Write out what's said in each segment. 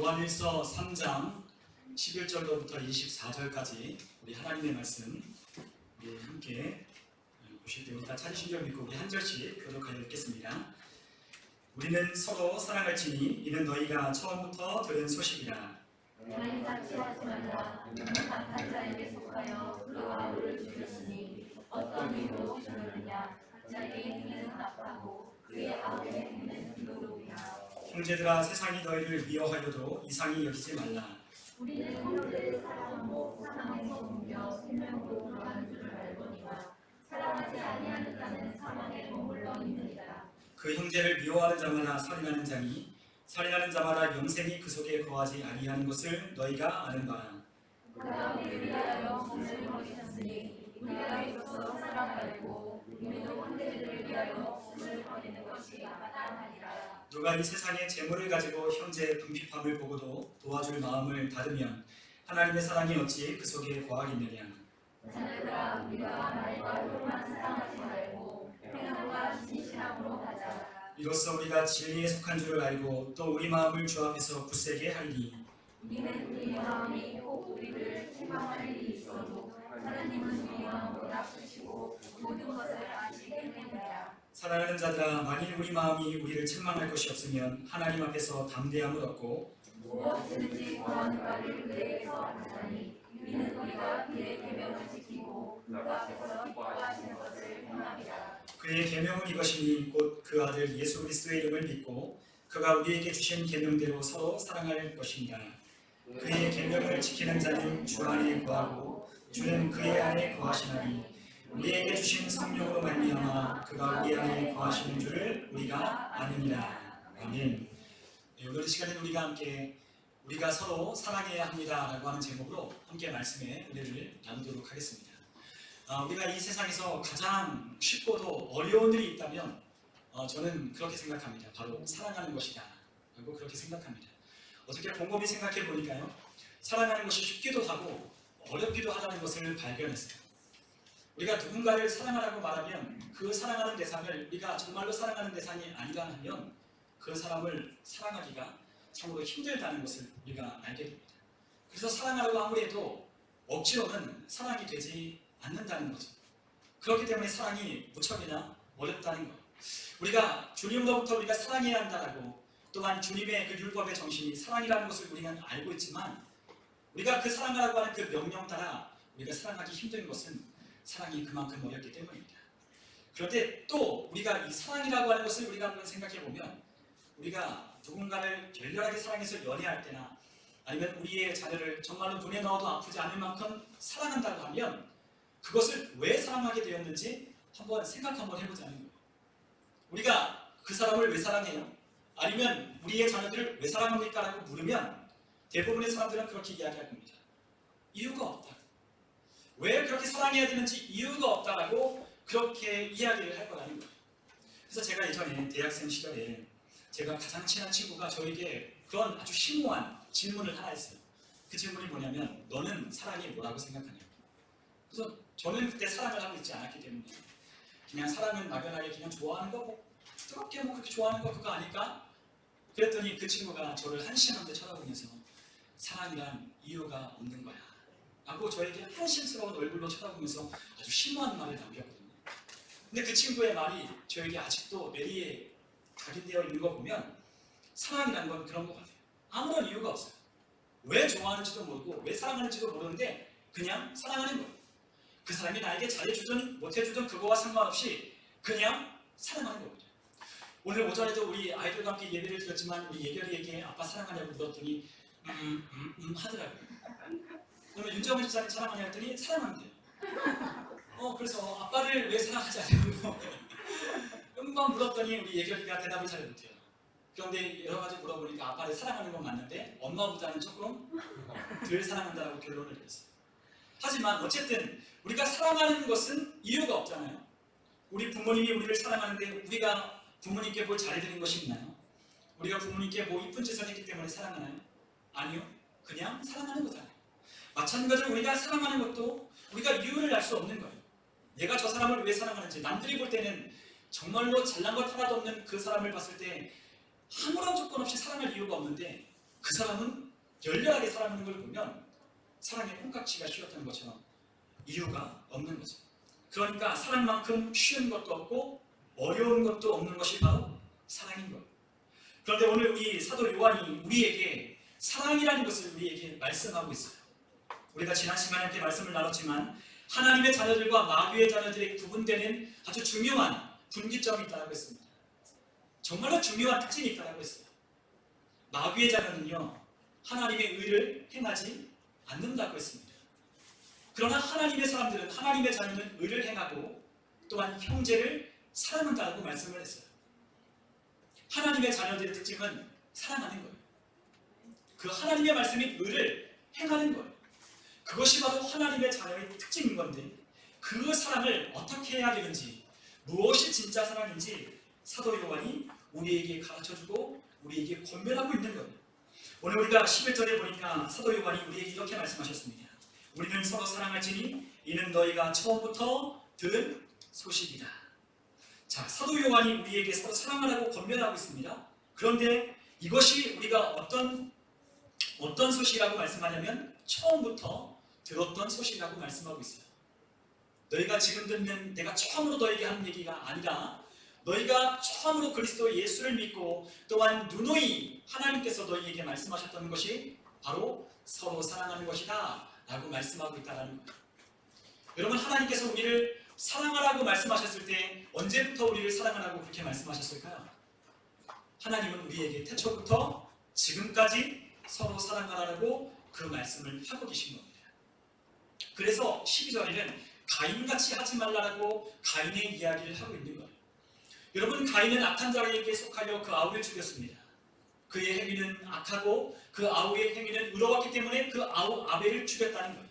요한일서 3장 11절로부터 24절까지 우리 하나님의 말씀 우리 함께 보실 때 우리 다 찾으신 줄 믿고 우리 한 절씩 교독하여 읽겠습니다. 우리는 서로 사랑할지니 이는 너희가 처음부터 들은 소식이라. 너희가 취하지 말라. 강한 자에게 속하여 그와 물을 주셨으니 어떤 이유로 주느냐. 자기의 행위는 나쁘고 그의 아우의 행위는 의로우리라. 형제들아, 세상이 너희를 미워하여도 이상히 여기지 말라. 우리는 형제를 사랑하고 사망에서 옮겨 생명으로 들어가는 줄을 알거니와 사랑하지 아니하는 자는 사망에 머물러 있느니라. 그 형제를 미워하는 자마다 살인하는 자니 살인하는 자마다 영생이 그 속에 거하지 아니하는 것을 너희가 아는 바라. 그가 우리를 위하여 목을 버리셨으니 우리가 이로써 사랑하였고 우리도 형제들을 위하여 목을 버리는 것이 마땅하니라. 누가 이 세상의 재물을 가지고 형제의 궁핍함을 보고도 도와줄 마음을 닫으면 하나님의 사랑이 어찌 그 속에 거하겠느냐. 자녀들아, 우리가 말과 혀로만 사랑하지 말고 행함과 진실함으로 하자. 이로써 우리가 진리에 속한 줄을 알고 또 우리 마음을 주 앞에서 굳세게 하리니 우리는 우리 마음이 꼭 우리를 책망할 일이 있어도 하나님은 우리 마음보다 크시고 모든 것을 아시기 때문이라. 사랑하는 자들아, 만일 우리 마음이 우리를 책망할 것이 없으면 하나님 앞에서 담대함을 얻고 무엇이든지 구하는 바를 그에게서 하자니 이는 우리가 그의 계명을 지키고 그 앞에서 기뻐하시는 것을 행함이라. 그의 계명은 이것이니 곧 그 아들 예수 그리스도의 이름을 믿고 그가 우리에게 주신 계명대로 서로 사랑할 것입니다. 그의 계명을 지키는 자는 주 안에 거하고 주는 그의 안에 거하시나니 우리에게 주신 성령으로 말미암아 그가 우리 안에 거하시는 줄을 우리가 아느니라. 아멘. 네, 오늘 이 시간에 우리가 함께 우리가 서로 사랑해야 합니다라고 하는 제목으로 함께 말씀의 은혜를 나누도록 하겠습니다. 우리가 이 세상에서 가장 쉽고도 어려운 일이 있다면 저는 그렇게 생각합니다. 바로 사랑하는 것이다 라고 그렇게 생각합니다. 어떻게 곰곰이 생각해 보니까요, 사랑하는 것이 쉽기도 하고 어렵기도 하다는 것을 발견했어요. 우리가 누군가를 사랑하라고 말하면 그 사랑하는 대상을 우리가 정말로 사랑하는 대상이 아니라 하면 그 사람을 사랑하기가 참으로 힘들다는 것을 우리가 알게 됩니다. 그래서 사랑하라고 아무리 해도 억지로는 사랑이 되지 않는다는 거죠. 그렇기 때문에 사랑이 무척이나 어렵다는 거예요. 우리가 주님으로부터 우리가 사랑해야 한다라고, 또한 주님의 그 율법의 정신이 사랑이라는 것을 우리는 알고 있지만 우리가 그 사랑하라고 하는 그 명령 따라 우리가 사랑하기 힘든 것은 사랑이 그만큼 어렵기 때문입니다. 그런데 또 우리가 이 사랑이라고 하는 것을 우리가 한번 생각해 보면, 우리가 누군가를 열렬하게 사랑해서 연애할 때나 아니면 우리의 자녀를 정말로 눈에 넣어도 아프지 않을 만큼 사랑한다고 하면 그것을 왜 사랑하게 되었는지 한번 생각 한번 해보자는 거예요. 우리가 그 사람을 왜 사랑해요? 아니면 우리의 자녀들을 왜 사랑합니까? 라고 물으면 대부분의 사람들은 그렇게 이야기할 겁니다. 이유가 없다. 왜 그렇게 사랑해야 되는지 이유가 없다라고 그렇게 이야기를 할 거라는 거예요. 그래서 제가 예전에 대학생 시절에 제가 가장 친한 친구가 저에게 그런 아주 심오한 질문을 하나 했어요. 그 질문이 뭐냐면, 너는 사랑이 뭐라고 생각하냐? 그래서 저는 그때 사랑을 하고 있지 않았기 때문에 그냥 사랑은 막연하게 그냥 좋아하는 거, 뭐 뜨겁게 뭐 그렇게 좋아하는 거 그거 아닐까? 그랬더니 그 친구가 저를 한심한데 쳐다보면서 사랑이란 이유가 없는 거야 라고 저에게 한심스러운 얼굴로 쳐다보면서 아주 심오한 말을 남겼거든요. 근데 그 친구의 말이 저에게 아직도 뇌리에 각인되어 있는 거 보면 사랑이라는 건 그런 것 같아요. 아무런 이유가 없어요. 왜 좋아하는지도 모르고 왜 사랑하는지도 모르는데 그냥 사랑하는 거예요. 그 사람이 나에게 잘해주든 못해주든 그거와 상관없이 그냥 사랑하는 겁니다. 오늘 오전에도 우리 아이들과 함께 예배를 드렸지만 우리 예결이에게 아빠 사랑하냐고 물었더니 하더라고요. 그러면 윤정은 집사님 사랑하냐 했더니 사랑한대요. 그래서 아빠를 왜 사랑하지 않냐고 금방 물었더니 우리 예결이가 대답을 잘 못해요. 그런데 여러 가지 물어보니까 아빠를 사랑하는 건 맞는데 엄마보다는 조금 덜 사랑한다고 결론을 내렸어요. 하지만 어쨌든 우리가 사랑하는 것은 이유가 없잖아요. 우리 부모님이 우리를 사랑하는데 우리가 부모님께 뭘 잘해드린 것이 있나요? 우리가 부모님께 뭐 이쁜 짓을 했기 때문에 사랑하나요? 아니요. 그냥 사랑하는 거잖아요. 마찬가지로 우리가 사랑하는 것도 우리가 이유를 알 수 없는 거예요. 내가 저 사람을 왜 사랑하는지, 남들이 볼 때는 정말로 잘난 것 하나도 없는 그 사람을 봤을 때 아무런 조건 없이 사랑할 이유가 없는데 그 사람은 열렬하게 사랑하는 걸 보면 사랑의 콩깍지가 씌웠다는 것처럼 이유가 없는 거죠. 그러니까 사랑만큼 쉬운 것도 없고 어려운 것도 없는 것이 바로 사랑인 거예요. 그런데 오늘 우리 사도 요한이 우리에게 사랑이라는 것을 우리에게 말씀하고 있어요. 우리가 지난 시간에 함께 말씀을 나눴지만 하나님의 자녀들과 마귀의 자녀들이 구분되는 아주 중요한 분기점이 있다고 했습니다. 정말로 중요한 특징이 있다고 했어요. 마귀의 자녀는요, 하나님의 의를 행하지 않는다고 했습니다. 그러나 하나님의 사람들은, 하나님의 자녀는 의를 행하고 또한 형제를 사랑한다고 말씀을 했어요. 하나님의 자녀들의 특징은 사랑하는 거예요. 그 하나님의 말씀인 의를 행하는 거예요. 그것이 바로 하나님의 자녀의 특징인 건데 그 사랑을 어떻게 해야 되는지, 무엇이 진짜 사랑인지 사도 요한이 우리에게 가르쳐주고 우리에게 권면하고 있는 거예요. 오늘 우리가 11절에 보니까 사도 요한이 우리에게 이렇게 말씀하셨습니다. 우리는 서로 사랑할지니 이는 너희가 처음부터 들은 소식이다. 자, 사도 요한이 우리에게 서로 사랑하라고 권면하고 있습니다. 그런데 이것이 우리가 어떤 소식이라고 말씀하냐면 처음부터 들었던 소식이라고 말씀하고 있어요. 너희가 지금 듣는, 내가 처음으로 너에게 하는 얘기가 아니라 너희가 처음으로 그리스도 예수를 믿고 또한 누누이 하나님께서 너희에게 말씀하셨던 것이 바로 서로 사랑하는 것이다 라고 말씀하고 있다는 거예요. 여러분, 하나님께서 우리를 사랑하라고 말씀하셨을 때 언제부터 우리를 사랑하라고 그렇게 말씀하셨을까요? 하나님은 우리에게 태초부터 지금까지 서로 사랑하라고 그 말씀을 하고 계신 겁니다. 그래서 12절에는 가인같이 하지 말라라고 가인의 이야기를 하고 있는 거예요. 여러분, 가인은 악한 자에게 속하여 그 아우를 죽였습니다. 그의 행위는 악하고 그 아우의 행위는 의로웠기 때문에 그 아우 아벨을 죽였다는 거예요.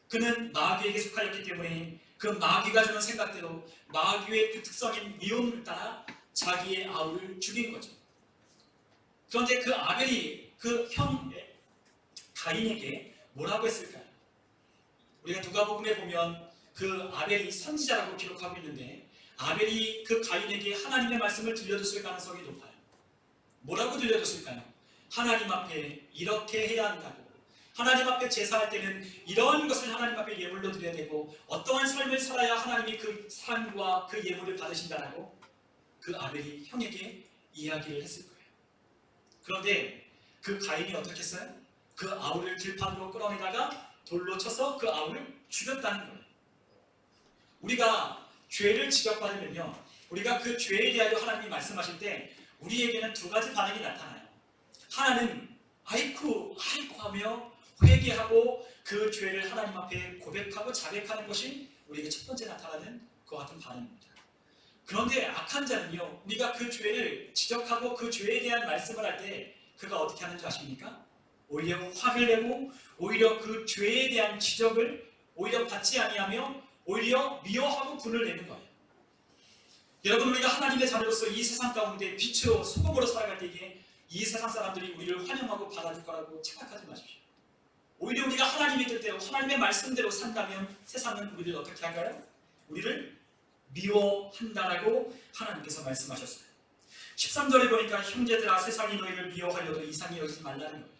그는 마귀에게 속하였기 때문에 그 마귀가 주는 생각대로 마귀의 그 특성인 미움을 따라 자기의 아우를 죽인 거죠. 그런데 그 아벨이 그 형 가인에게 뭐라고 했을까요? 우리가 누가복음에 보면 그 아벨이 선지자라고 기록하고 있는데 아벨이 그 가인에게 하나님의 말씀을 들려줬을 가능성이 높아요. 뭐라고 들려줬을까요? 하나님 앞에 이렇게 해야 한다고, 하나님 앞에 제사할 때는 이런 것을 하나님 앞에 예물로 드려야 되고 어떠한 삶을 살아야 하나님이 그 삶과 그 예물을 받으신다라고 그 아벨이 형에게 이야기를 했을 거예요. 그런데 그 가인이 어떻게 했어요? 그 아우를 들판으로 끌어내다가 돌로 쳐서 그 아우를 죽였다는 거예요. 우리가 죄를 지적받으면요, 우리가 그 죄에 대하여 하나님이 말씀하실 때 우리에게는 두 가지 반응이 나타나요. 하나는 아이쿠 하며 회개하고 그 죄를 하나님 앞에 고백하고 자백하는 것이 우리에게 첫 번째 나타나는 그와 같은 반응입니다. 그런데 악한 자는요, 우리가 그 죄를 지적하고 그 죄에 대한 말씀을 할 때 그가 어떻게 하는 줄 아십니까? 오히려 화를 내고 오히려 그 죄에 대한 지적을 오히려 받지 아니하며 오히려 미워하고 분을 내는 거예요. 여러분, 우리가 하나님의 자녀로서 이 세상 가운데 빛으로 소금으로 살아갈 때에 이 세상 사람들이 우리를 환영하고 받아줄 거라고 착각하지 마십시오. 오히려 우리가 하나님의 뜻대로 하나님의 말씀대로 산다면 세상은 우리를 어떻게 할까요? 우리를 미워한다라고 하나님께서 말씀하셨어요. 13절에 보니까 형제들아 세상이 너희를 미워하려도 이상히 여기지 말라는 거예요.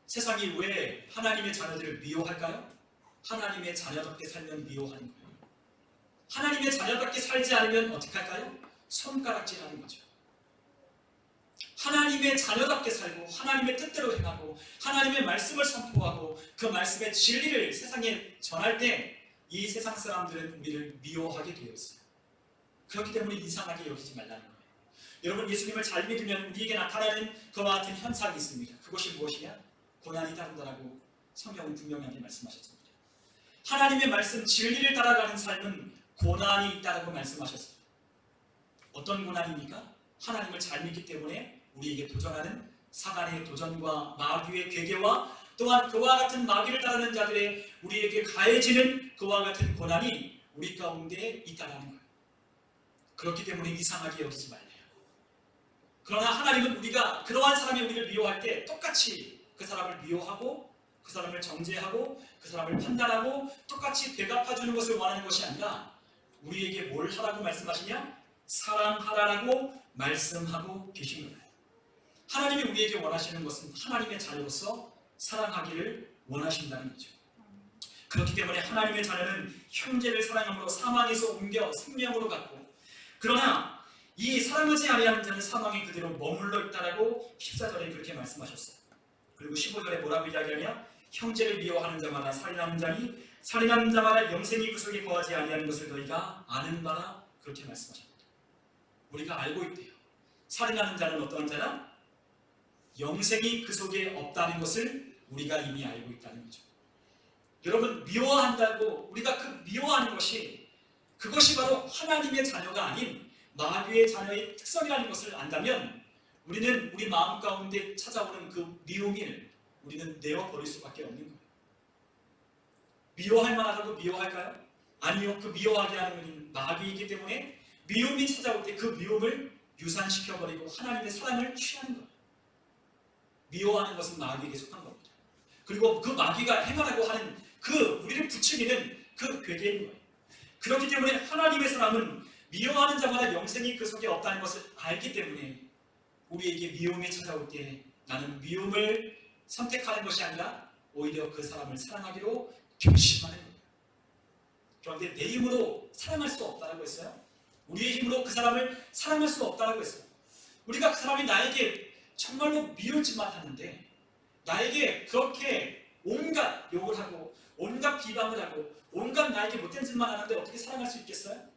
세상이 왜 하나님의 자녀들을 미워할까요? 하나님의 자녀답게 살면 미워하는 거예요. 하나님의 자녀답게 살지 않으면 어떻게 할까요? 손가락질하는 거죠. 하나님의 자녀답게 살고 하나님의 뜻대로 행하고 하나님의 말씀을 선포하고 그 말씀의 진리를 세상에 전할 때 이 세상 사람들은 우리를 미워하게 되어 있어요. 그렇기 때문에 이상하게 여기지 말라는 거예요. 여러분, 예수님을 잘 믿으면 우리에게 나타나는 그와 같은 현상이 있습니다. 그것이 무엇이냐? 고난이 따른다라고 성경은 분명하게 말씀하셨습니다. 하나님의 말씀 진리를 따라가는 삶은 고난이 있다라고 말씀하셨어요. 어떤 고난입니까? 하나님을 잘 믿기 때문에 우리에게 도전하는 사단의 도전과 마귀의 괴계와 또한 그와 같은 마귀를 따르는 자들의 우리에게 가해지는 그와 같은 고난이 우리 가운데 있다라는 거예요. 그렇기 때문에 이상하게 여기지 말래요. 그러나 하나님은 우리가 그러한 사람이 우리를 미워할 때 똑같이 그 사람을 미워하고 그 사람을 정죄하고 그 사람을 판단하고 똑같이 되갚아주는 것을 원하는 것이 아니라 우리에게 뭘 하라고 말씀하시냐? 사랑하라라고 말씀하고 계신 거예요. 하나님이 우리에게 원하시는 것은 하나님의 자녀로서 사랑하기를 원하신다는 거죠. 그렇기 때문에 하나님의 자녀는 형제를 사랑함으로 사망에서 옮겨 생명으로 갔고, 그러나 이 사랑하지 아니하는 자는 사망에 그대로 머물러 있다라고 14절에 그렇게 말씀하셨어요. 그리고 15절에 뭐라고 이야기하냐? 형제를 미워하는 자마다 살인하는 자니 살인하는 자마다 영생이 그 속에 거하지 아니하는 것을 너희가 아는 바라, 그렇게 말씀하십니다. 우리가 알고 있대요. 살인하는 자는 어떠한 자라? 영생이 그 속에 없다는 것을 우리가 이미 알고 있다는 거죠. 여러분, 미워한다고 우리가 그 미워하는 것이, 그것이 바로 하나님의 자녀가 아닌 마귀의 자녀의 특성이라는 것을 안다면 우리는 우리 마음 가운데 찾아오는 그 미움을 우리는 내어버릴 수밖에 없는 거예요. 미워할 만하다고 미워할까요? 아니요. 그 미워하게 하는 것은 마귀이기 때문에 미움이 찾아올 때 그 미움을 유산시켜버리고 하나님의 사랑을 취하는 거예요. 미워하는 것은 마귀에게 속한 겁니다. 그리고 그 마귀가 행하라고 하는 그 우리를 부추기는 그 괴계인 거예요. 그렇기 때문에 하나님의 사랑은 미워하는 자마다 영생이 그 속에 없다는 것을 알기 때문에 우리에게 미움이 찾아올 때 나는 미움을 선택하는 것이 아니라 오히려 그 사람을 사랑하기로 결심하는 거예요. 그런데 내 힘으로 사랑할 수 없다고 했어요. 우리의 힘으로 그 사람을 사랑할 수 없다고 했어요. 우리가 그 사람이 나에게 정말로 미울 짓만 하는데, 나에게 그렇게 온갖 욕을 하고 온갖 비방을 하고 온갖 나에게 못된 짓만 하는데 어떻게 사랑할 수 있겠어요?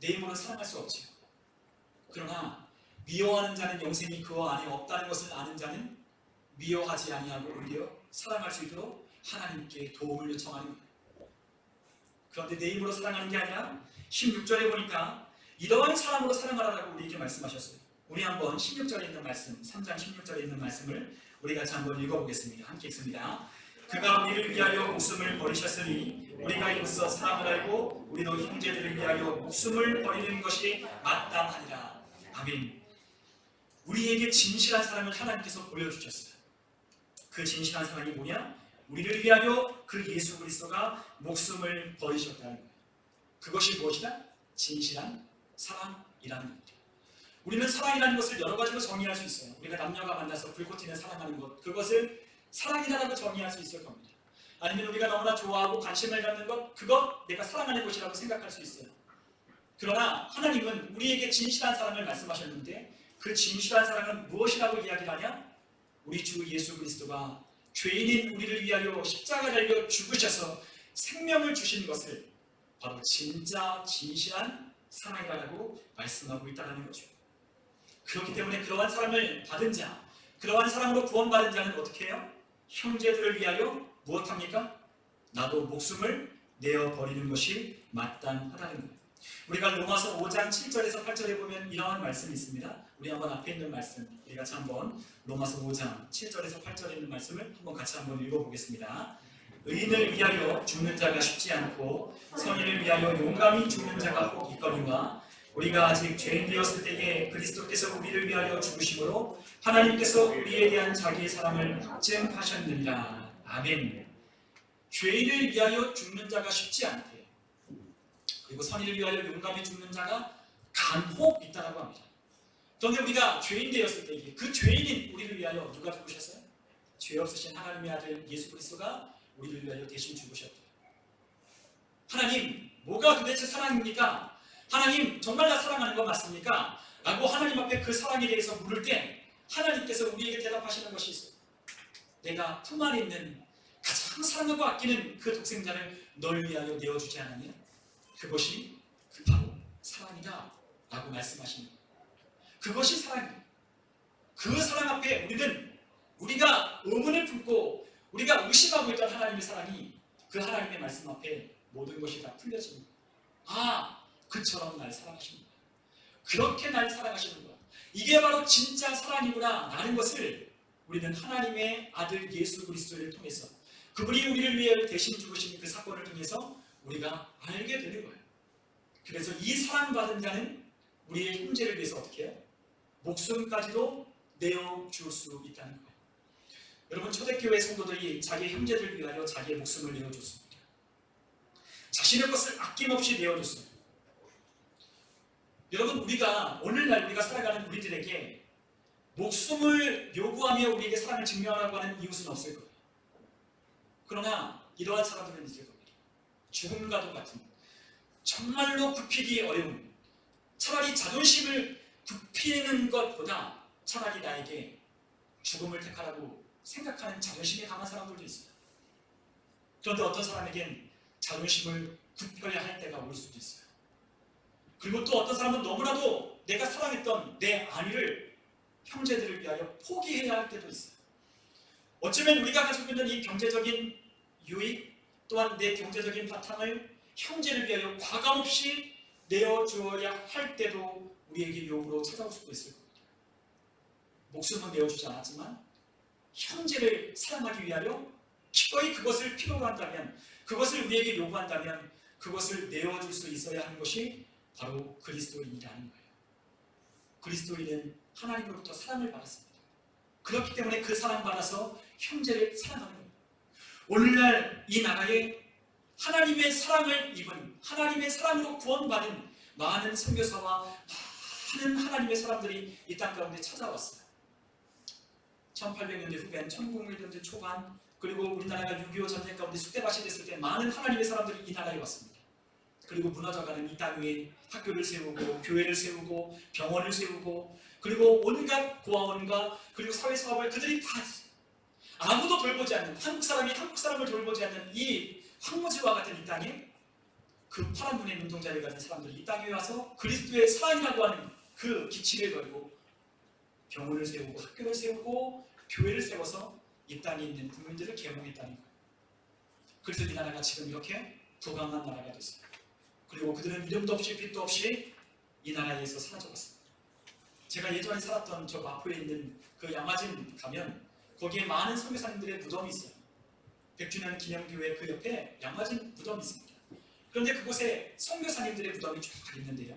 내 힘으로는 사랑할 수 없지요. 그러나 미워하는 자는 영생이 그 안에 없다는 것을 아는 자는 미워하지 아니하고 오히려 사랑할 수 있도록 하나님께 도움을 요청하는 거예요. 그런데 내 힘으로 사랑하는 게 아니라 16절에 보니까 이러한 사랑으로 사랑하라고 우리에게 말씀하셨어요. 우리 한번 16절에 있는 말씀, 3장 16절에 있는 말씀을 우리 같이 한번 읽어보겠습니다. 함께 읽습니다. 그가 우리를 위하여 목숨을 버리셨으니 우리가 이로써 사랑을 알고 우리도 형제들을 위하여 목숨을 버리는 것이 마땅하니라. 아멘. 우리에게 진실한 사랑을 하나님께서 보여주셨어요. 그 진실한 사랑이 뭐냐? 우리를 위하여 그 예수 그리스도가 목숨을 버리셨다는 거예요. 그것이 무엇이다? 진실한 사랑이라는 겁니다. 우리는 사랑이라는 것을 여러 가지로 정의할 수 있어요. 우리가 남녀가 만나서 불꽃 튀는 사랑하는 것, 그것을 사랑이라고 정의할 수 있을 겁니다. 아니면 우리가 너무나 좋아하고 관심을 갖는 것, 그것 내가 사랑하는 것이라고 생각할 수 있어요. 그러나 하나님은 우리에게 진실한 사랑을 말씀하셨는데, 그 진실한 사랑은 무엇이라고 이야기를 하냐? 우리 주 예수 그리스도가 죄인인 우리를 위하여 십자가 달려 죽으셔서 생명을 주신 것을 바로 진짜 진실한 사랑이라고 말씀하고 있다는 거죠. 그렇기 때문에 그러한 사랑을 받은 자, 그러한 사랑으로 구원받은 자는 어떻게 해요? 형제들을 위하여 무엇합니까? 나도 목숨을 내어버리는 것이 마땅하다는 거예요. 우리가 로마서 5장 7절에서 8절에 보면 이러한 말씀이 있습니다. 우리 한번 앞에 있는 말씀, 우리 같이 한번 로마서 5장 7절에서 8절에 있는 말씀을 한번 같이 한번 읽어보겠습니다. 의인을 위하여 죽는 자가 쉽지 않고 선인을 위하여 용감히 죽는 자가 혹 있거니와 우리가 아직 죄인 되었을 때에 그리스도께서 우리를 위하여 죽으심으로 하나님께서 우리에 대한 자기의 사랑을 확증하셨느니라. 아멘. 죄인을 위하여 죽는 자가 쉽지 않대. 그리고 선인을 위하여 용감히 죽는 자가 간혹 있다라고 합니다. 그런데 우리가 죄인 되었을 때에 그 죄인인 우리를 위하여 누가 죽으셨어요? 죄 없으신 하나님의 아들 예수 그리스도가 우리를 위하여 대신 죽으셨대요. 하나님, 뭐가 도대체 사랑입니까? 하나님, 정말 나 사랑하는 거 맞습니까? 라고 하나님 앞에 그 사랑에 대해서 물을 때 하나님께서 우리에게 대답하시는 것이 있어요. 내가 품 안에 있는 가장 사랑하고 아끼는 그 독생자를 널 위하여 내어주지 않았냐? 그것이 바로 사랑이다 라고 말씀하시는 거예요. 그것이 사랑이에요. 그 사랑 앞에 우리가 의문을 품고 우리가 의심하고 있던 하나님의 사랑이 그 하나님의 말씀 앞에 모든 것이 다 풀려지는 거예요. 아, 그처럼 날 사랑하시는 거야. 그렇게 날 사랑하시는 거야. 이게 바로 진짜 사랑이구나 라는 것을 우리는 하나님의 아들 예수 그리스도를 통해서, 그분이 우리를 위해 대신 죽으신 그 사건을 통해서 우리가 알게 되는 거예요. 그래서 이 사랑받은 자는 우리의 형제를 위해서 어떻게 해요? 목숨까지도 내어줄 수 있다는 거예요. 여러분, 초대교회 성도들이 자기 형제들을 위하여 자기의 목숨을 내어줬습니다. 자신의 것을 아낌없이 내어줬어요. 여러분, 오늘날 우리가 살아가는 우리들에게 목숨을 요구하며 우리에게 사랑을 증명하라고 하는 이웃은 없을 거예요. 그러나 이러한 사람들은 있을 겁니다. 죽음과도 같은, 정말로 굽히기 어려운, 차라리 자존심을 굽히는 것보다 차라리 나에게 죽음을 택하라고 생각하는 자존심이 강한 사람들도 있어요. 그런데 어떤 사람에겐 자존심을 굽혀야 할 때가 올 수도 있어요. 그리고 또 어떤 사람은 너무나도 내가 사랑했던 내 아내를 형제들을 위하여 포기해야 할 때도 있어요. 어쩌면 우리가 가지고 있는 이 경제적인 유익 또한 내 경제적인 바탕을 형제를 위하여 과감없이 내어주어야 할 때도 우리에게 요구로 찾아올 수도 있을 겁니다. 목숨은 내어주지 않았지만 형제를 사랑하기 위하여 기꺼이 그것을 필요로 한다면, 그것을 우리에게 요구한다면 그것을 내어줄 수 있어야 하는 것이 바로 그리스도인이라는 거예요. 그리스도인은 하나님으로부터 사랑을 받았습니다. 그렇기 때문에 그 사랑받아서 형제를 사랑하는 겁니다. 오늘날 이 나라에 하나님의 사랑을 입은, 하나님의 사랑으로 구원받은 많은 선교사와 많은 하나님의 사람들이 이 땅 가운데 찾아왔어요. 1800년대 후반, 1900년대 초반, 그리고 우리나라가 6.25 전쟁 가운데 쑥대밭이 됐을 때 많은 하나님의 사람들이 이 나라에 왔습니다. 그리고 무너져가는 이 땅 위에 학교를 세우고 교회를 세우고 병원을 세우고 그리고 온갖 고아원과 그리고 사회사업을 그들이 다 했어요. 아무도 돌보지 않는, 한국 사람이 한국 사람을 돌보지 않는 이 황무지와 같은 이 땅에 그 파란 눈의 눈동자를 가진 사람들이 이 땅에 와서 그리스도의 사랑이라고 하는 그 기치를 걸고 병원을 세우고 학교를 세우고 교회를 세워서 이 땅에 있는 국민들을 계몽했다는 거예요. 그래서 이 나라가 지금 이렇게 부강한 나라가 됐어요. 그리고 그들은 이름도 없이 빛도 없이 이 나라에서 사라져갔습니다. 제가 예전에 살았던 저 마포에 있는 그 양화진 가면 거기에 많은 선교사님들의 무덤이 있어요. 100주년 기념교회 그 옆에 양화진 무덤이 있습니다. 그런데 그곳에 선교사님들의 무덤이 쫙 있는데요.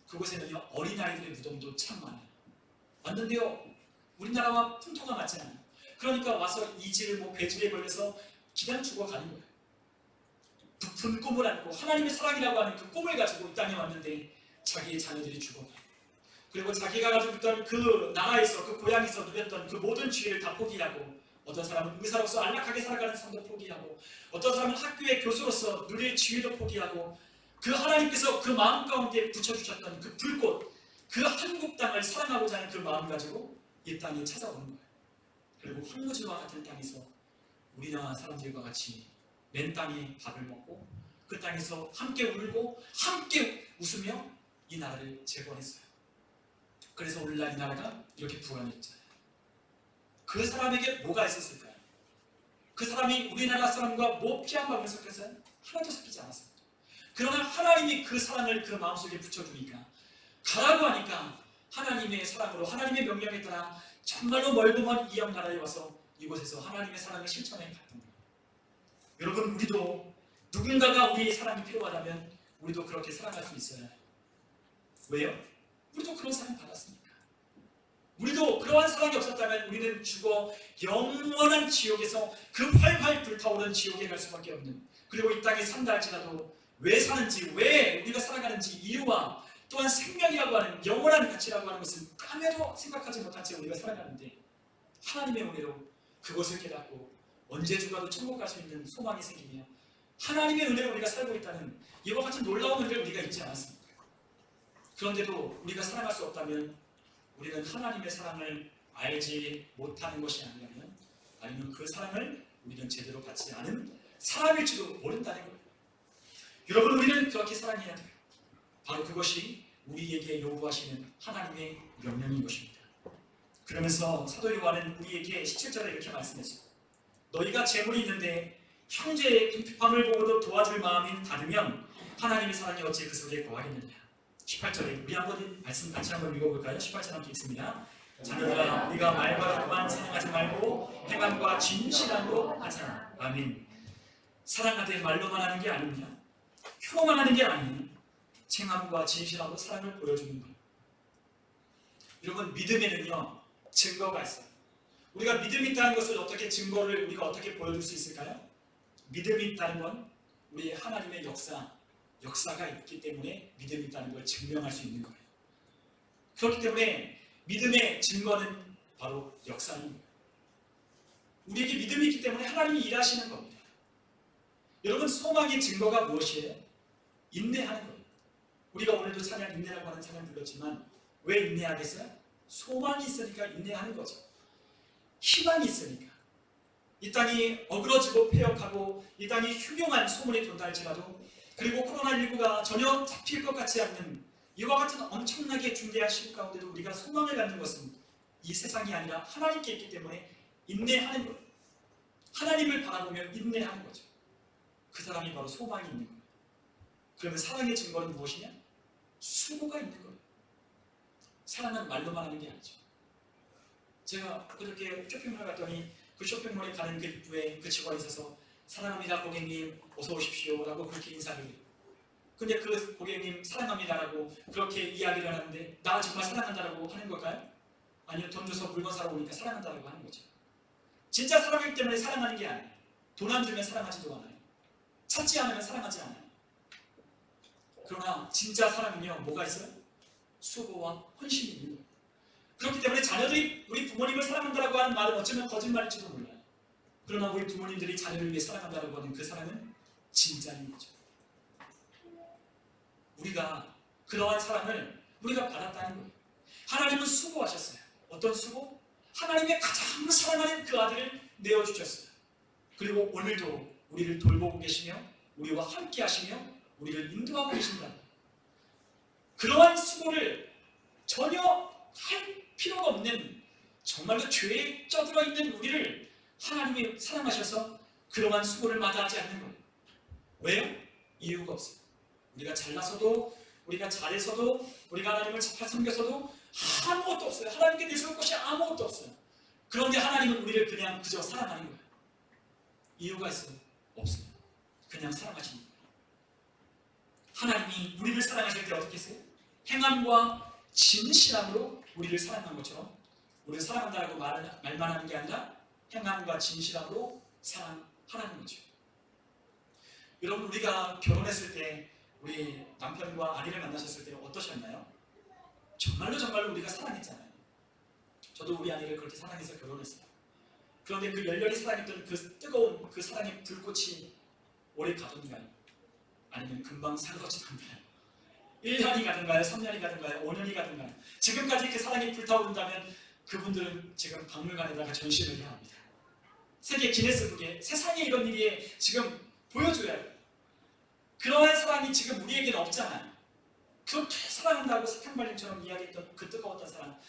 그곳에는요 어린아이들의 무덤도 참 많아요. 왔는데요 우리나라와 풍토가 맞지 않아요. 그러니까 와서 이질, 배질에 걸려서 그냥 죽어가는 거예요. 부푼 꿈을 안고 하나님의 사랑이라고 하는 그 꿈을 가지고 이 땅에 왔는데 자기의 자녀들이 죽어가요. 그리고 자기가 가지고 있던 그 나라에서, 그 고향에서 누렸던 그 모든 지혜를 다 포기하고, 어떤 사람은 의사로서 안락하게 살아가는 삶도 포기하고, 어떤 사람은 학교의 교수로서 누릴 지위도 포기하고, 그 하나님께서 그 마음 가운데 붙여주셨던 그 불꽃, 그 한국 땅을 사랑하고자 하는 그 마음을 가지고 이 땅에 찾아오는 거예요. 그리고 황무지와 같은 땅에서 우리나라 사람들과 같이 맨 땅에 밥을 먹고 그 땅에서 함께 울고 함께 웃으며 이 나라를 재건했어요. 그래서 오늘날 이 나라가 이렇게 부강했잖아요. 그 사람에게 뭐가 있었을까요? 그 사람이 우리나라 사람과 뭐 피 한 방울 섞였어요? 하나도 섞이지 않았습니다. 그러나 하나님이 그 사랑을 그 마음속에 붙여주니까, 가라고 하니까 하나님의 사랑으로, 하나님의 명령에 따라 정말로 멀고 먼 이양 나라에 와서 이곳에서 하나님의 사랑을 실천해 갔던 거예요. 여러분, 우리도 누군가가 우리의 사랑이 필요하다면 우리도 그렇게 사랑할 수 있어야 해요. 왜요? 우리도 그런 사랑 받았으니까. 우리도 그러한 사랑이 없었다면 우리는 죽어 영원한 지옥에서 그 활활 불타오르는 지옥에 갈 수밖에 없는, 그리고 이 땅에 산다 할지라도 왜 사는지, 왜 우리가 살아가는지 이유와 또한 생명이라고 하는 영원한 가치라고 하는 것을 까매도 생각하지 못한 채 우리가 살아가는데, 하나님의 은혜로 그것을 깨닫고 언제 죽어도 천국 갈 수 있는 소망이 생기며 하나님의 은혜로 우리가 살고 있다는 이와 같은 놀라운 은혜를 우리가 잊지 않았습니다. 그런데도 우리가 사랑할 수 없다면 우리는 하나님의 사랑을 알지 못하는 것이 아니면 그 사랑을 우리는 제대로 받지 않은 사람일지도 모른다는 거예요. 여러분, 우리는 그렇게 사랑해야 돼요. 바로 그것이 우리에게 요구하시는 하나님의 명령인 것입니다. 그러면서 사도 요한은 우리에게 17절에 이렇게 말씀했어요. 너희가 재물이 있는데 형제의 궁핍함을 보고도 도와줄 마음이 닫으면 하나님의 사랑이 어찌 그 속에 거하겠느냐. 18절에 우리 한번 말씀 같이 한번 읽어볼까요? 18절 함께 읽습니다. 자녀들아, 우리가 말과 듣고만 사랑하지 말고 행함과 진실함으로 하자. 아멘. 사랑하되 말로만 하는 게 아니냐, 혀로만 하는 게 아니냐, 행함과 진실함으로 사랑을 보여주는 거예요. 여러분, 믿음에는요 증거가 있어요. 우리가 믿음이 있다는 것을 어떻게, 증거를 우리가 어떻게 보여줄 수 있을까요? 믿음이 있다는 건 우리 하나님의 역사가 있기 때문에 믿음이 있다는 걸 증명할 수 있는 거예요. 그렇기 때문에 믿음의 증거는 바로 역사인 거예요. 우리에게 믿음이 있기 때문에 하나님이 일하시는 겁니다. 여러분, 소망의 증거가 무엇이에요? 인내하는 거예요. 우리가 오늘도 찬양, 인내라고 하는 찬양 불렀지만 왜 인내하겠어요? 소망이 있으니까 인내하는 거죠. 희망이 있으니까. 이 땅이 어그러지고 폐역하고 이 땅이 흉흉한 소문이 돈다 할지라도, 그리고 코로나19가 전혀 잡힐 것 같지 않는 이와 같은 엄청나게 중대한 시국 가운데도 우리가 소망을 갖는 것은 이 세상이 아니라 하나님께 있기 때문에 인내하는 거예요. 하나님을 바라보며 인내하는 거죠. 그 사람이 바로 소망이 있는 거예요. 그러면 사랑의 증거는 무엇이냐? 수고가 있는 거예요. 사랑은 말로만 하는 게 아니죠. 제가 그렇게 쇼핑몰 갔더니 그 쇼핑몰에 가는 그 입구에 그 직원이 있어서 사랑합니다 고객님 어서 오십시오 라고 그렇게 인사를 해요. 근데 그 고객님 사랑합니다라고 그렇게 이야기를 하는데 나 정말 사랑한다라고 하는 걸까요? 아니요, 돈 줘서 물건 사러 오니까 사랑한다라고 하는 거죠. 진짜 사랑하기 때문에 사랑하는 게 아니에요. 돈 안 주면 사랑하지도 않아요. 찾지 않으면 사랑하지 않아요. 그러나 진짜 사랑은요, 뭐가 있어요? 수고와 헌신이 있는 거예요. 그렇기 때문에 자녀들이 우리 부모님을 사랑한다라고 하는 말은 어쩌면 거짓말일지도 몰라요. 그러나 우리 부모님들이 자녀를 위해 사랑한다라고 하는 그 사랑은 진짜인 거죠. 우리가 그러한 사랑을 우리가 받았다는 거예요. 하나님은 수고하셨어요. 어떤 수고? 하나님의 가장 사랑하는 그 아들을 내어주셨어요. 그리고 오늘도 우리를 돌보고 계시며 우리와 함께 하시며 우리를 인도하고 계신다. 그러한 수고를 전혀 할 필요가 없는, 정말로 죄에 쪄들어 있는 우리를 하나님이 사랑하셔서 그러한 수고를 마다하지 않는 거예요. 왜요? 이유가 없어요. 우리가 잘나서도, 우리가 잘해서도, 우리가 하나님을 잘 섬겨서도 아무것도 없어요. 하나님께 내세울 것이 아무것도 없어요. 그런데 하나님은 우리를 그냥 그저 사랑하는 거예요. 이유가 있어요? 없어요. 그냥 사랑하시는 거예요. 하나님이 우리를 사랑하실 때 어떻게 했어요? 행함과 진실함으로 우리를 사랑한 것처럼, 우리를 사랑한다고 말만 하는 게 아니라 행함과 진실함으로 사랑하라는 거죠. 여러분, 우리가 결혼했을 때 우리 남편과 아내를 만나셨을 때 어떠셨나요? 정말로 우리가 사랑했잖아요. 저도 우리 아내를 그렇게 사랑해서 결혼했어요. 그런데 그 열렬히 사랑했던 그 뜨거운 그 사랑의 불꽃이 오래 가던가요? 아니면 금방 사라지던가요? 1년이 가든가요? 3년이 가든가요? 5년이 가든가요? 지금까지 그 사랑이 불타오른다면 그분들은 지금 박물관에다가 전시를 해야 합니다. 세계 기네스북에 세상에 이런 일이 지금 보여줘야 해요. 그러한 사랑이 지금 우리에게는 없잖아요. 그렇게 사랑한다고 사탕발림처럼 이야기했던 그 뜨거웠던 사랑,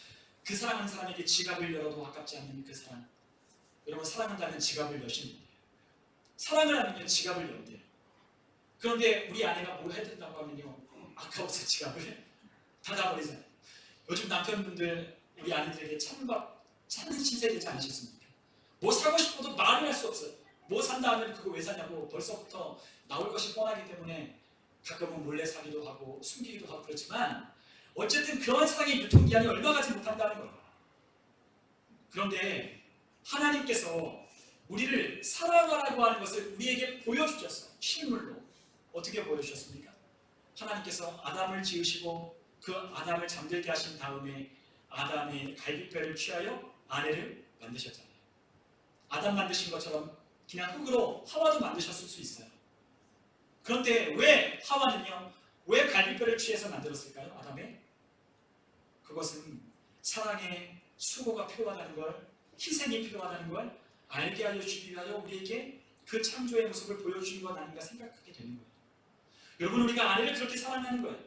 그 사랑하는 사람에게 지갑을 열어도 아깝지 않는 그 사랑. 여러분, 사랑한다면 지갑을 여시면 돼요. 사랑을 하면요, 지갑을 연대요. 그런데 우리 아내가 뭘 해야 된다고 하면요, 아까워서 지갑을 닫아버리잖아요. 요즘 남편분들 우리 아내들에게 찾는 신세 되지 않으셨습니까? 뭐 사고 싶어도 말을 할 수 없어요. 뭐 산다 하면 그거 왜 사냐고 벌써부터 나올 것이 뻔하기 때문에 가끔은 몰래 사기도 하고 숨기기도 하고 그렇지만 어쨌든 그런 사랑의 유통기한이 얼마 가지 못한다는 거예요. 그런데 하나님께서 우리를 사랑하라고 하는 것을 우리에게 보여주셨어요. 실물로. 어떻게 보여주셨습니까? 하나님께서 아담을 지으시고 그 아담을 잠들게 하신 다음에 아담의 갈비뼈를 취하여 아내를 만드셨잖아요. 아담 만드신 것처럼 그냥 흙으로 하와도 만드셨을 수 있어요. 그런데 왜 하와는요? 왜 갈비뼈를 취해서 만들었을까요? 아담의? 그것은 사랑의 수고가 필요하다는 걸, 희생이 필요하다는 걸 알게 하여 주기 위하여 우리에게 그 창조의 모습을 보여주신 것 아닌가 생각하게 되는 거예요. 여러분, 우리가 아내를 그렇게 사랑하는 거예요.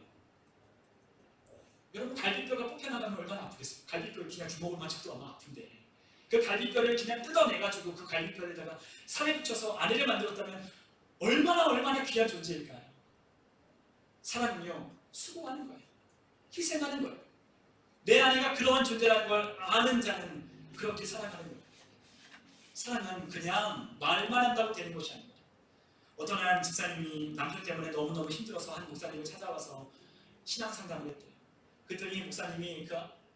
여러분, 갈비뼈가 뽑혀나가면 얼마나 아프겠어요? 갈비뼈를 그냥 주먹으로만 쳐도 아마 아픈데 그 갈비뼈를 그냥 뜯어내가지고 그 갈비뼈에다가 살에 붙여서 아내를 만들었다면 얼마나 귀한 존재일까요? 사랑은요, 수고하는 거예요. 희생하는 거예요. 내 아내가 그러한 존재라는 걸 아는 자는 그렇게 사랑하는 거예요. 사랑은 그냥 말만 한다고 되는 것이 아닙니다. 어떤 한 집사님이 남편 때문에 너무너무 힘들어서 한 목사님을 찾아와서 신앙 상담을 했대요. 그랬더니 목사님이 그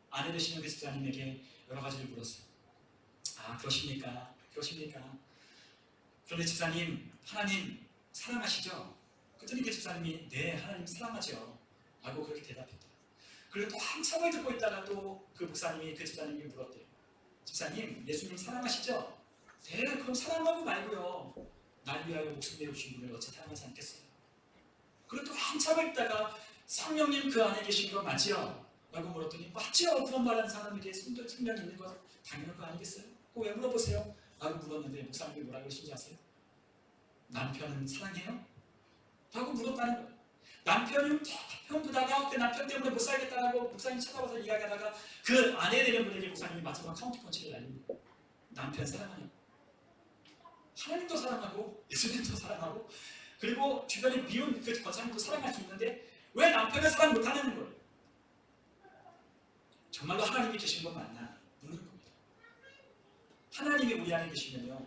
아내 되시는 그 집사님에게 여러 가지를 물었어요. 아, 그러십니까? 그런데 집사님, 하나님 사랑하시죠? 그랬더니 그 집사님이 네, 하나님 사랑하죠 라고 그렇게 대답했대요. 그리고 또 한참을 듣고 있다가 또 그 목사님이 그 집사님에게 물었대요. 집사님, 예수님 사랑하시죠? 네, 그럼 사랑하고 말고요. 날 위하여 목숨 내어주신 분을 어찌 사랑하지 않겠어요? 그리고 또 한참을 있다가 성령님 그 안에 계신 거 맞지요? 라고 물었더니 맞지요? 그런 말하는 사람에게 생명이 있는 거 당연한 거 아니겠어요? 그거 왜 물어보세요? 라고 물었는데 목사님이 뭐라고 하신지 아세요? 남편은 사랑해요? 라고 물었다는 거예요. 남편이 남편 보다가 그 남편 때문에 못 살겠다라고 목사님 찾아와서 이야기하다가 그 아내 되는 분에게 목사님이 마지막 카운트 펀치를 날리는 거예요. 남편 사랑하냐? 하나님도 사랑하고 예수님도 사랑하고 그리고 주변에 미운 그 권사님도 사랑할 수 있는데 왜 남편을 사랑 못하는 거예요? 정말로 하나님이 계신 건 맞나? 묻는 겁니다. 하나님이 우리 안에 계시면요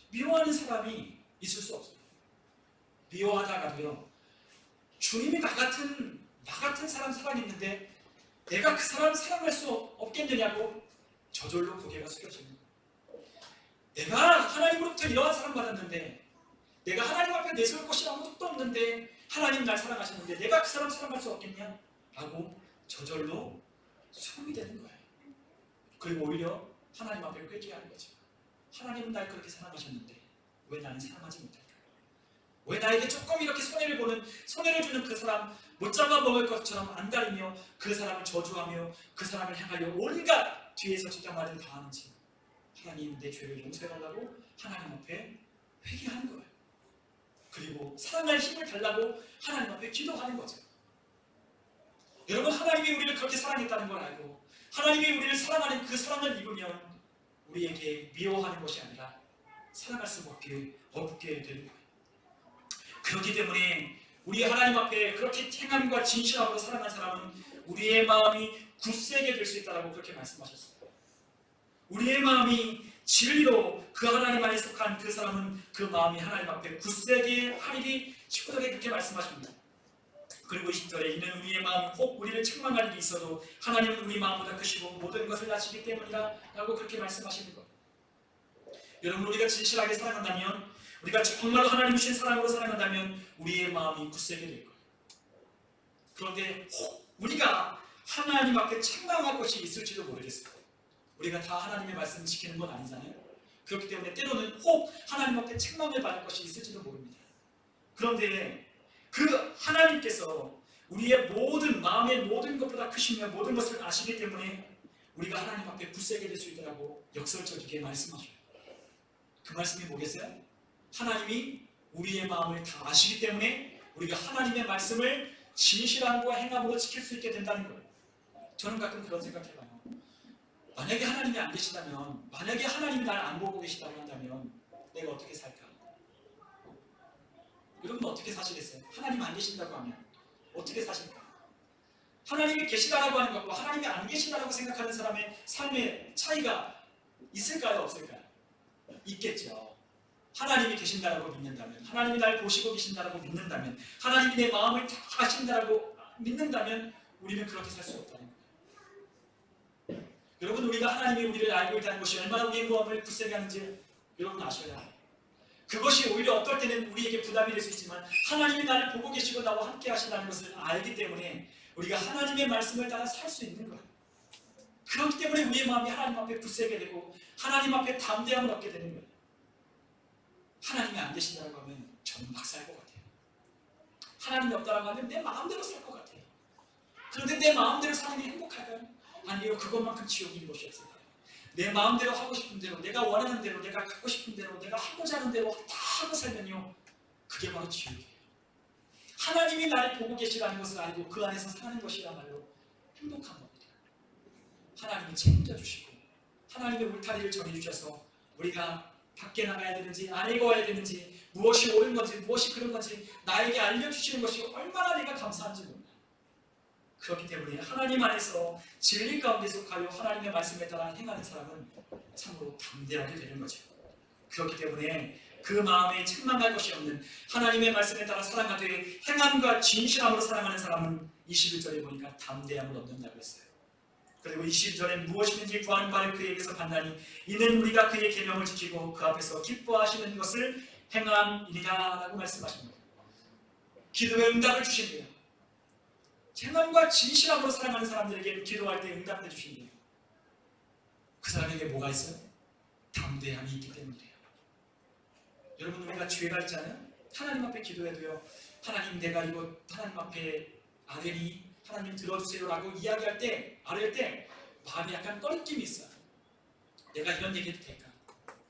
미워하는 사람이 있을 수 없어요. 미워하다가도요 주님이 나 같은 사람 사랑했는데 내가 그 사람 사랑할 수 없겠느냐고 저절로 고개가 숙여지는 거예요. 내가 하나님으로부터 이러한 사랑 받았는데 내가 하나님 앞에 내세울 곳이 아무것도 없는데 하나님 날 사랑하셨는데 내가 그 사람 사랑할 수 없겠냐? 라고 저절로 수긍이 되는 거예요. 그리고 오히려 하나님 앞에 회개하는 거죠. 하나님은 날 그렇게 사랑하셨는데 왜 나는 사랑하지 못할까? 왜 나에게 조금 이렇게 손해를 주는 그 사람 못 잡아 먹을 것처럼 안달이며 그 사람을 저주하며 그 사람을 향하여 온갖 뒤에서 뒷담화를 다 하는지 하나님 내 죄를 용서해달라고 하나님 앞에 회개하는 거예요. 그리고 사랑할 힘을 달라고 하나님 앞에 기도하는 거죠. 여러분 하나님이 우리를 그렇게 사랑했다는 걸 알고 하나님이 우리를 사랑하는 그 사랑을 입으면 우리에게 미워하는 것이 아니라 사랑할 수밖에 없게 되는 거예요. 그렇기 때문에 우리 하나님 앞에 그렇게 행함과 진실함으로 사랑한 사람은 우리의 마음이 굳세게 될 수 있다고 그렇게 말씀하셨어요. 우리의 마음이 진리로 그 하나님 안에 속한 그 사람은 그 마음이 하나님 앞에 굳세게 하리니 19절에 그렇게 말씀하십니다. 그리고 20절에 이는 우리의 마음이 혹 우리를 책망할 일이 있어도 하나님은 우리 마음보다 크시고 모든 것을 아시기 때문이다 라고 그렇게 말씀하시는 거예요. 여러분 우리가 진실하게 사랑한다면 우리가 정말로 하나님 주신 사랑으로 사랑한다면 우리의 마음이 굳세게 될 거예요. 그런데 혹 우리가 하나님 앞에 책망할 것이 있을지도 모르겠어요. 우리가 다 하나님의 말씀을 지키는 건 아니잖아요. 그렇기 때문에 때로는 혹 하나님 앞에 책망을 받을 것이 있을지도 모릅니다. 그런데 그 하나님께서 우리의 모든 마음의 모든 것보다 크시며 모든 것을 아시기 때문에 우리가 하나님 앞에 굳세게 될 수 있다고 역설적이게 말씀하셔요. 그 말씀이 뭐겠어요? 하나님이 우리의 마음을 다 아시기 때문에 우리가 하나님의 말씀을 진실함과 행함으로 지킬 수 있게 된다는 거예요. 저는 가끔 그런 생각해봐요. 만약에 하나님이 안 계시다면, 만약에 하나님이 날 안 보고 계시다고 한다면 내가 어떻게 살까? 여러분 어떻게 사시겠어요? 하나님 안 계신다고 하면 어떻게 사실까? 하나님이 계시다라고 하는 것과 하나님이 안 계시다라고 생각하는 사람의 삶의 차이가 있을까요? 없을까요? 있겠죠. 하나님이 계신다라고 믿는다면, 하나님이 날 보시고 계신다라고 믿는다면, 하나님이 내 마음을 다 아신다라고 믿는다면 우리는 그렇게 살 수 없다는 거예요. 여러분 우리가 하나님이 우리를 알고 있다는 것이 얼마나 우리의 마음을 굳세게 하는지 여러분 아셔야 해요. 그것이 오히려 어떨 때는 우리에게 부담이 될 수 있지만 하나님이 나를 보고 계시고 나와 함께 하신다는 것을 알기 때문에 우리가 하나님의 말씀을 따라 살 수 있는 거예요. 그렇기 때문에 우리의 마음이 하나님 앞에 굳세게 되고 하나님 앞에 담대함을 얻게 되는 거예요. 하나님이 안 계신다고 하면 저는 막 살 것 같아요. 하나님이 없다고 하면 내 마음대로 살 것 같아요. 그런데 내 마음대로 사는 게 행복할까요? 아니요, 그것만큼 지옥인 것이 없을까요? 내 마음대로 하고 싶은 대로, 내가 원하는 대로, 내가 갖고 싶은 대로, 내가 하고자 하는 대로 다 하고 살면요, 그게 바로 지옥이에요. 하나님이 나를 보고 계시다는 것을 알고 그 안에서 사는 것이야말로 행복한 겁니다. 하나님이 책임져 주시고 하나님의 울타리를 정해주셔서 우리가 밖에 나가야 되는지 안에 거야 되는지 무엇이 옳은 건지 무엇이 그런 건지 나에게 알려주시는 것이 얼마나 내가 감사한지 몰라요. 그렇기 때문에 하나님 안에서 진리 가운데 속하여 하나님의 말씀에 따라 행하는 사람은 참으로 담대하게 되는 거죠. 그렇기 때문에 그 마음에 책망할 것이 없는 하나님의 말씀에 따라 사랑하되 행함과 진실함으로 사랑하는 사람은 21절에 보니까 담대함을 얻는다고 했어요. 그리고 22절에 무엇이든지 구하는 바를 그에게서 받나니 이는 우리가 그의 계명을 지키고 그 앞에서 기뻐하시는 것을 행함이니라 라고 말씀하십니다. 기도에 응답을 주신대요. 행함과 진실함으로 사랑하는 사람들에게 기도할 때 응답해 주신대요. 그 사람에게 뭐가 있어요? 담대함이 있기 때문이래요. 여러분, 우리가 죄가 있잖아요. 하나님 앞에 기도해도요, 하나님 내가 이거 하나님 앞에 아뢰니 하나님 들어주세요라고 이야기할 때, 아뢰일 때 마음이 약간 꺼리낌이 있어요. 내가 이런 얘기해도 될까?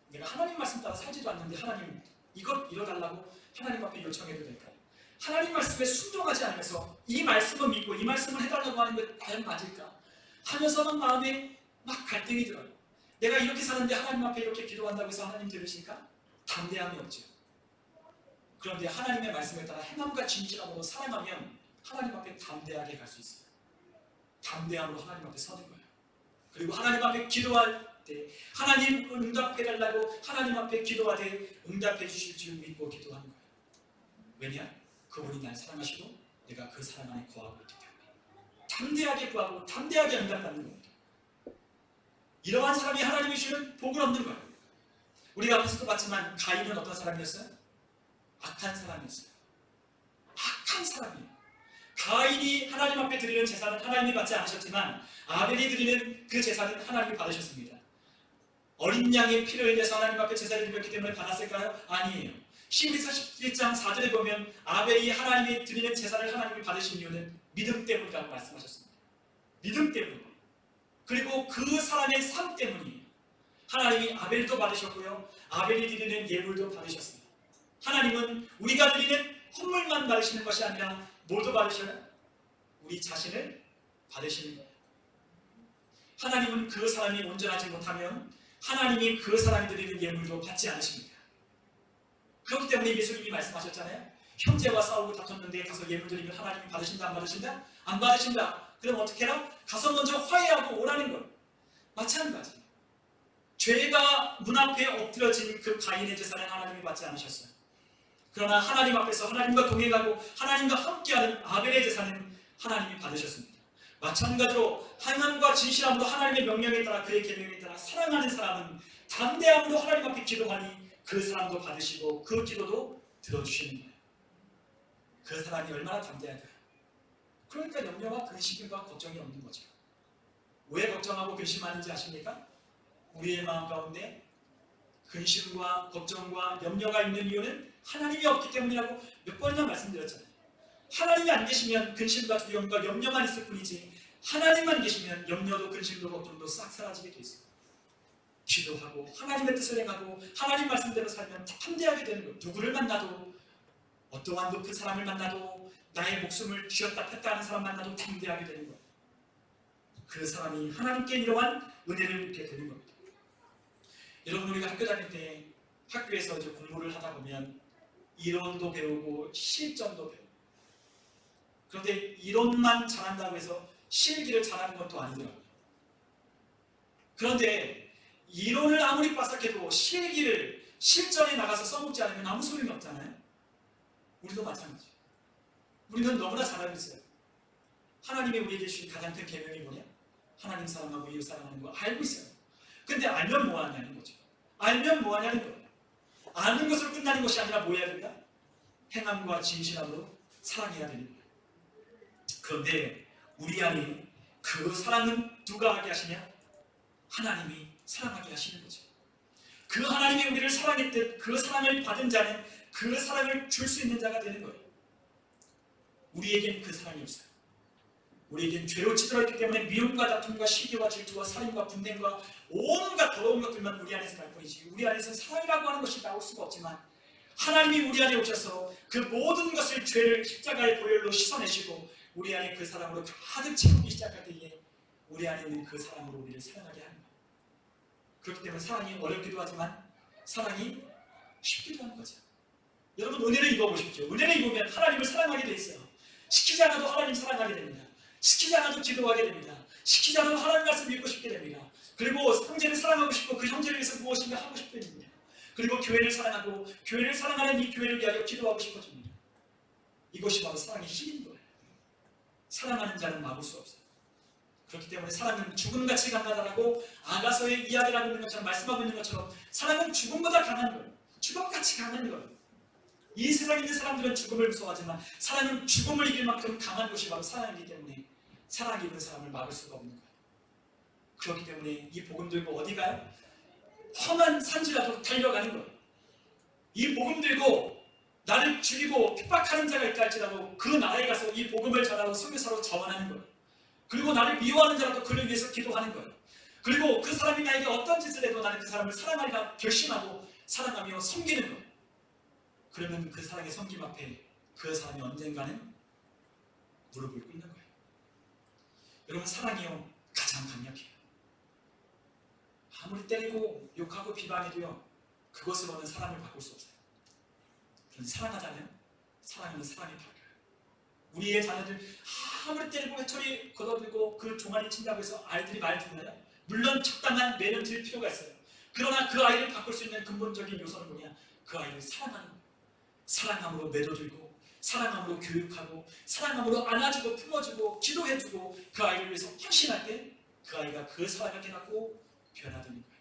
내가 하나님 말씀 따라 살지도 않는데 하나님 이것 이뤄달라고 하나님 앞에 요청해도 될까? 하나님 말씀에 순종하지 않으면서 이 말씀을 믿고 이 말씀을 해달라고 하는 게 과연 맞을까? 하면서는 마음에 막 갈등이 들어요. 내가 이렇게 사는데 하나님 앞에 이렇게 기도한다고 해서 하나님 들으실까? 담대함이 없죠. 그런데 하나님의 말씀에 따라 행함과 진실함으로 살아가면 하나님 앞에 담대하게 갈 수 있어요. 담대함으로 하나님 앞에 서는 거예요. 그리고 하나님 앞에 기도할 때 하나님 응답해달라고 하나님 앞에 기도하되 응답해 주실 줄 믿고 기도하는 거예요. 왜냐? 그분이 날 사랑하시고 내가 그 사랑 안에 거하고 있기 때문에 담대하게 구하고 담대하게 응답받는 겁니다. 이러한 사람이 하나님이 주시는 복을 얻는 거예요. 우리가 앞에서도 봤지만 가인은 어떤 사람이었어요? 악한 사람이었어요. 악한 사람이에요. 가인이 하나님 앞에 드리는 제사는 하나님이 받지 않으셨지만 아벨이 드리는 그 제사는 하나님이 받으셨습니다. 어린 양의 피를 흘려서 하나님 앞에 제사를 드렸기 때문에 받았을까요? 아니에요. 신명기서 11장 4절에 보면 아벨이 하나님이 드리는 제사를 하나님이 받으신 이유는 믿음 때문이라고 말씀하셨습니다. 믿음 때문. 그리고 그 사람의 삶 때문이에요. 하나님이 아벨도 받으셨고요, 아벨이 드리는 예물도 받으셨습니다. 하나님은 우리가 드리는 헌물만 받으시는 것이 아니라 뭘도 받으셔요? 우리 자신을 받으시는 거예요. 하나님은 그 사람이 온전하지 못하면 하나님이 그 사람이 드리는 예물도 받지 않으십니다. 그렇기 때문에 예수님이 말씀하셨잖아요. 형제와 싸우고 다퉜는데 가서 예물 드리면 하나님이 받으신다 안 받으신다? 안 받으신다. 그럼 어떻게 해라? 가서 먼저 화해하고 오라는 거예요. 마찬가지. 죄가 문 앞에 엎드려진 그 가인의 제사는 하나님이 받지 않으셨어요. 그러나 하나님 앞에서 하나님과 동행하고 하나님과 함께하는 아벨의 제사는 하나님이 받으셨습니다. 마찬가지로 행함과 진실함으로 하나님의 명령에 따라 그의 계명에 따라 사랑하는 사람은 담대함으로 하나님 앞에 기도하니 그 사람도 받으시고 그 기도도 들어주시는 거예요. 그 사람이 얼마나 담대할까요? 그러니까 염려와 근심과 걱정이 없는 거죠. 왜 걱정하고 근심하는지 아십니까? 우리의 마음 가운데 근심과 걱정과 염려가 있는 이유는 하나님이 없기 때문이라고 몇 번이나 말씀드렸잖아요. 하나님이 안 계시면 근심과 두려움과 염려만 있을 뿐이지 하나님만 계시면 염려도 근심도 걱정도 싹 사라지게 돼 있어요. 기도하고 하나님의 뜻을 행하고 하나님 말씀대로 살면 담대하게 되는 거예요. 누구를 만나도 어떠한 높은 사람을 만나도 나의 목숨을 쥐었다 폈다 하는 사람 만나도 담대하게 되는 거예요. 그 사람이 하나님께 이러한 은혜를 입게 되는 겁니다. 여러분, 우리가 학교 다닐 때 학교에서 이제 공부를 하다 보면 이론도 배우고 실전도 배우고, 그런데 이론만 잘한다고 해서 실기를 잘하는 것도 아니더라고요. 그런데 이론을 아무리 빠삭해도 실기를 실전에 나가서 써먹지 않으면 아무 소용이 없잖아요. 우리도 마찬가지예요. 우리는 너무나 잘 알고 있어요. 하나님이 우리에게 주신 가장 큰 계명이 뭐냐? 하나님 사랑하고 이웃 사랑하는 거 알고 있어요. 근데 알면 뭐하냐는 거죠. 알면 뭐하냐는 거예요. 아는 것으로 끝나는 것이 아니라 뭐 해야 된다? 행함과 진실함으로 사랑해야 되는 거예요. 그런데 우리 안에 그 사랑은 누가 하게 하시냐? 하나님이 사랑하게 하시는 거죠. 그 하나님이 우리를 사랑했듯 그 사랑을 받은 자는 그 사랑을 줄 수 있는 자가 되는 거예요. 우리에겐 그 사랑이 없어요. 우리에겐 죄로 찌들어있기 때문에 미움과 다툼과 시기와 질투와 살인과 분쟁과 온갖 더러운 것들만 우리 안에서 갈 뿐이지 우리 안에서 사랑이라고 하는 것이 나올 수가 없지만 하나님이 우리 안에 오셔서 그 모든 것을 죄를 십자가의 보혈로 씻어내시고 우리 안에 그 사랑으로 가득 채우기 시작할 때에 우리 안에 있는 그 사랑으로 우리를 사랑하게 하는 거예요. 그렇기 때문에 사랑이 어렵기도 하지만 사랑이 쉽기도 하는 거죠. 여러분, 은혜를 입어보십시오. 은혜를 입으면 하나님을 사랑하게 돼 있어요. 시키지 않아도 하나님 사랑하게 됩니다. 시키지 않아도 기도하게 됩니다. 시키지 않아도 하나님 말씀 읽고 싶게 됩니다. 그리고 형제를 사랑하고 싶고 그 형제를 위해서 무엇인가 하고 싶게 됩니다. 그리고 교회를 사랑하고 교회를 사랑하는 이 교회를 위하여 기도하고 싶어집니다. 이것이 바로 사랑의 힘인 거예요. 사랑하는 자는 막을 수 없어요. 그렇기 때문에 사랑은 죽음같이 강하다라고 아가서의 이야기를 하고 있는 것처럼 말씀하고 있는 것처럼 사랑은 죽음보다 강한 거예요. 죽음같이 강한 거예요. 이 세상에 있는 사람들은 죽음을 무서워하지만 사랑은 죽음을 이길 만큼 강한 것이 바로 사랑이기 때문에 사랑이 있는 사람을 막을 수가 없는 거예요. 그렇기 때문에 이 복음 들고 어디 가요? 험한 산지라도 달려가는 거예요. 이 복음 들고 나를 죽이고 핍박하는 자가 있다 할지라도 그 나라에 가서 이 복음을 전하고 선교사로 자원하는 거예요. 그리고 나를 미워하는 자라도 그를 위해서 기도하는 거예요. 그리고 그 사람이 나에게 어떤 짓을 해도 나는 그 사람을 사랑하리라 결심하고 사랑하며 섬기는 거예요. 그러면 그 사랑의 섬김 앞에 그 사람이 언젠가는 무릎을 꿇는 거예요. 여러분, 사랑이요 가장 강력해요. 아무리 때리고 욕하고 비방해도요 그것으로는 사랑을 바꿀 수 없어요. 그런데 사랑하자면 사랑하는 사랑이 바뀌어요. 우리의 자녀들 아무리 때리고 회초리 걷어들고 그 종아리 친다고 해서 아이들이 말 듣나요? 물론 적당한 매는 들 필요가 있어요. 그러나 그 아이를 바꿀 수 있는 근본적인 요소는 뭐냐? 그 아이를 사랑하는 거예요. 사랑함으로 매도들고 사랑함으로 교육하고 사랑함으로 안아주고 품어주고 기도해주고 그 아이를 위해서 헌신할 때 그 아이가 그 사랑을 깨닫고 변화되는 거예요.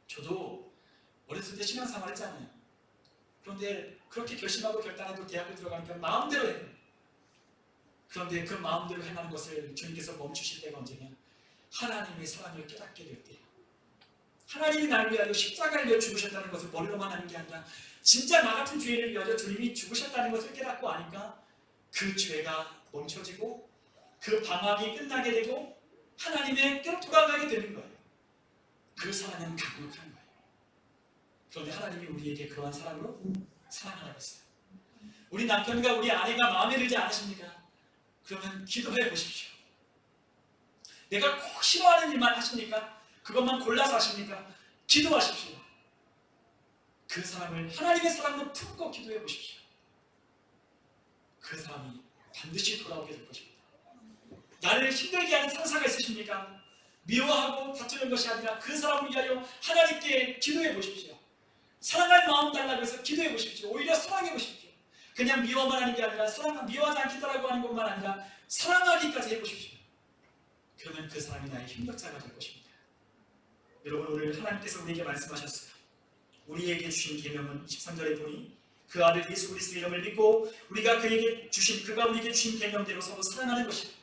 저도 어렸을 때 신앙생활 했잖아요. 그런데 그렇게 결심하고 결단해도 대학교 들어가니까 마음대로 해요. 그런데 그 마음대로 행하는 것을 주님께서 멈추실 때가 언제냐? 하나님의 사랑을 깨닫게 될 때예요. 하나님이 나를 위하여 십자가를 내어 죽으셨다는 것을 머리로만 하는 게 아니라 진짜 나 같은 죄인을 위하여 주님이 죽으셨다는 것을 깨닫고 아니까 그 죄가 멈춰지고 그 방황이 끝나게 되고 하나님의 께로 돌아가게 되는 거예요. 그 사랑은 강력한 거예요. 그런데 하나님이 우리에게 그러한 사랑으로 사랑하라고 했어요. 우리 남편과 우리 아내가 마음에 들지 않으십니까? 그러면 기도해 보십시오. 내가 꼭 싫어하는 일만 하십니까? 그것만 골라서 하십니까? 기도하십시오. 그 사람을 하나님의 사랑으로 품고 기도해 보십시오. 그 사람이 반드시 돌아오게 될 것입니다. 나를 힘들게 하는 상사가 있으십니까? 미워하고 다투는 것이 아니라 그 사람을 위하여 하나님께 기도해 보십시오. 사랑할 마음 달라고 해서 기도해 보십시오. 오히려 사랑해 보십시오. 그냥 미워만 하는 게 아니라 미워하지 않겠다라고 하는 것만 아니라 사랑하기까지 해보십시오. 그러면 그 사람이 나의 협력자가 될 것입니다. 여러분, 오늘 하나님께서 우리에게 말씀하셨어요. 우리에게 주신 계명은 23절에 보니 그 아들 예수 그리스도의 이름을 믿고 그가 우리에게 주신 계명대로 서로 사랑하는 것이다.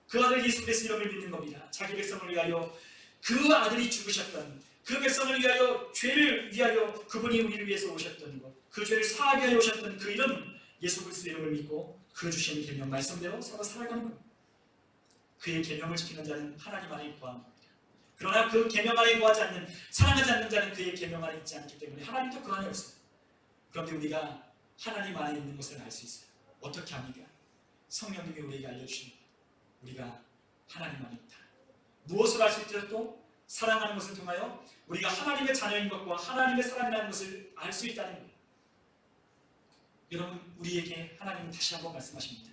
그 아들 예수 그리스도의 이름을 믿는 겁니다. 자기 백성을 위하여 그 아들이 죽으셨던 그 백성을 위하여 죄를 위하여 그분이 우리를 위해서 오셨던 것, 그 죄를 사하게 하여 오셨던 그 이름 예수 그리스도의 이름을 믿고 그 주신 계명 말씀대로 서로 살아가는 겁니다. 그의 계명을 지키는 자는 하나님 안에 거하는 겁니다. 그러나 그 계명 안에 거하지 않는, 사랑하지 않는 자는 그의 계명 안에 있지 않기 때문에 하나님도 그 안에 없어요. 그런데 우리가 하나님 안에 있는 것을 알 수 있어요. 어떻게 합니까? 성령님이 우리에게 알려주신 것. 우리가 하나님 안에 있다. 무엇을 알 수 있더라도 사랑하는 것을 통하여 우리가 하나님의 자녀인 것과 하나님의 사람이라는 것을 알 수 있다는 것. 여러분, 우리에게 하나님은 다시 한번 말씀하십니다.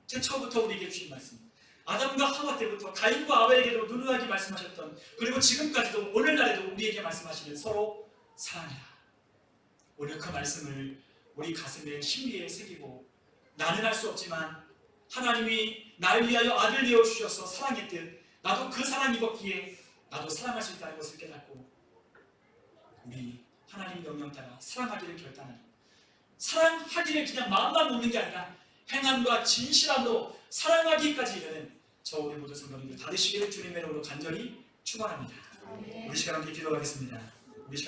최초부터 우리에게 주신 말씀, 아담과 하와 때부터 가인과 아벨에게도 누누하게 말씀하셨던, 그리고 지금까지도 오늘날에도 우리에게 말씀하시는 서로 사랑해라. 오늘 그 말씀을 우리 가슴에 심리에 새기고, 나는 할 수 없지만 하나님이 나를 위하여 아들 내어주셔서 사랑했듯 나도 그 사랑 입었기에 나도 사랑할 수 있다는 것을 깨닫고 우리 하나님 명령 따라 사랑하기를 결단하는, 사랑하기를 그냥 마음만 먹는 게 아니라 행함과 진실함으로 사랑하기까지 이르는 저 우리 모든 성도님들 다 되시기를 주님의 이름으로 간절히 축원합니다. 우리 시간 함께 기도하겠습니다. 우리 시간